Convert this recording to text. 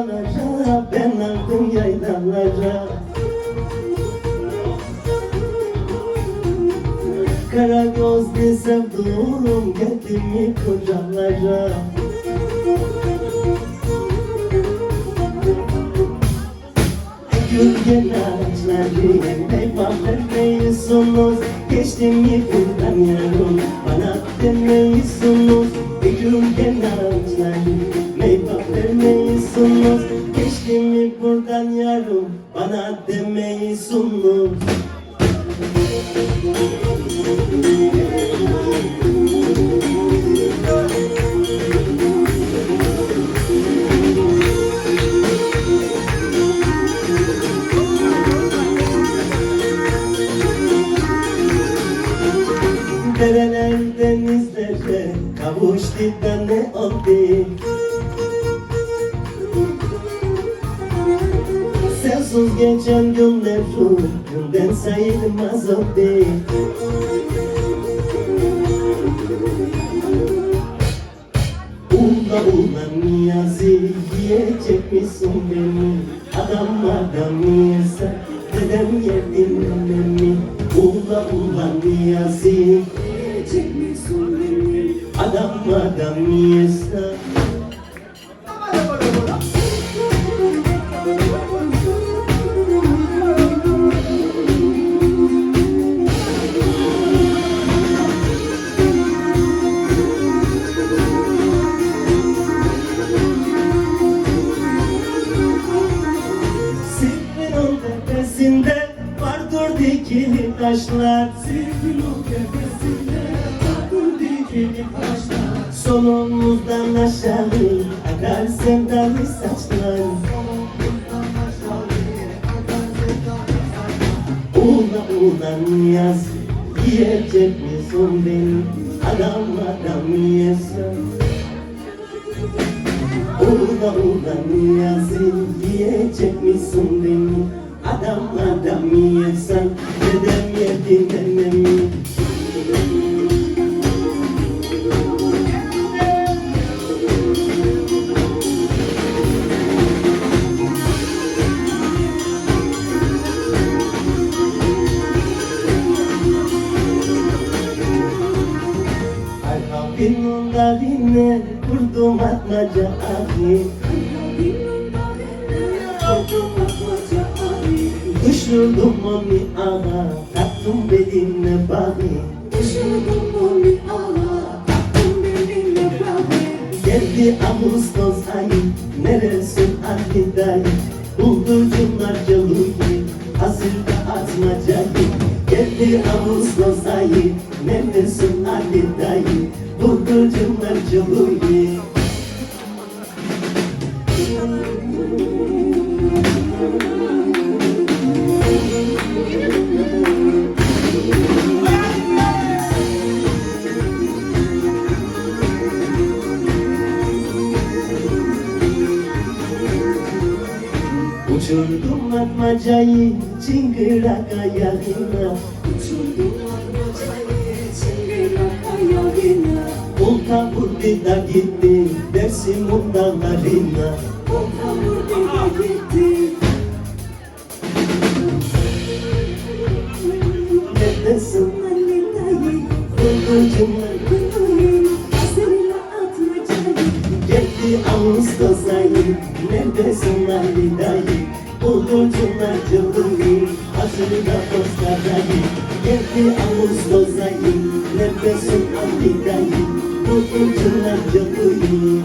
dağlara, ben aldım yaylalara. Kara gözlü sevduğum geldi mi kocalara? Gülgen ağaçları meyve vermeyisunuz. Geçtim mi buradan yarım, bana demeyisunuz. Gülgen ağaçları meyve vermeyisunuz. Geçtim mi buradan yarım, bana demeyisunuz. Dereler denizlere kavuştu da ne oldu? Sensiz geçen günlerim günden sayılmaz oldu. Ula niyazi yiyecek misin beni? Adam yiyse dedem yedin beni. Ula niyazi yiyecek misin beni? Adam yiyse. Vardır dikili taşlar, Sirkilon tepesinde vardır dikili taşlar. Solumuzdan aşağı akar sevdalı saçlar. Ula niyaz yiyecek misin beni? Adam yiyesen. Ula niyaz yiyecek misin beni? Adam yiyesen, dedem yedi nenemi. Arhabinin daline kurdum atmaca ahi. Düşürdüm onu ağa, taktım beline bağı. Düşürdüm onu ağa, taktım beline bağı. Geldi Ağustos ayı, neresin Ali dayı? Buldurcunlar çalıyı, hazırda atmacayı. Geldi Ağustos ayı, neresin Ali dayı? Buldurcunlar çalıyı. Uçurdum atmacayı çıngırak ayağına. Uçurdum atmacayı çıngırak ayağına. Olta vurdu da gitti Dersim'in dağlarına. Olta vurdu da gitti. Neredesin Ali dayı, Bulducumlar? kuyuyum, hazırla atmacayı. Geldi Ağustos ayı, neredesin Ali dayı? Bulducumlar çalıyı, hazırda postadayı. Geldi Ağustos ayı, neredesin Ali dayı? Bulducumlar çalıyı.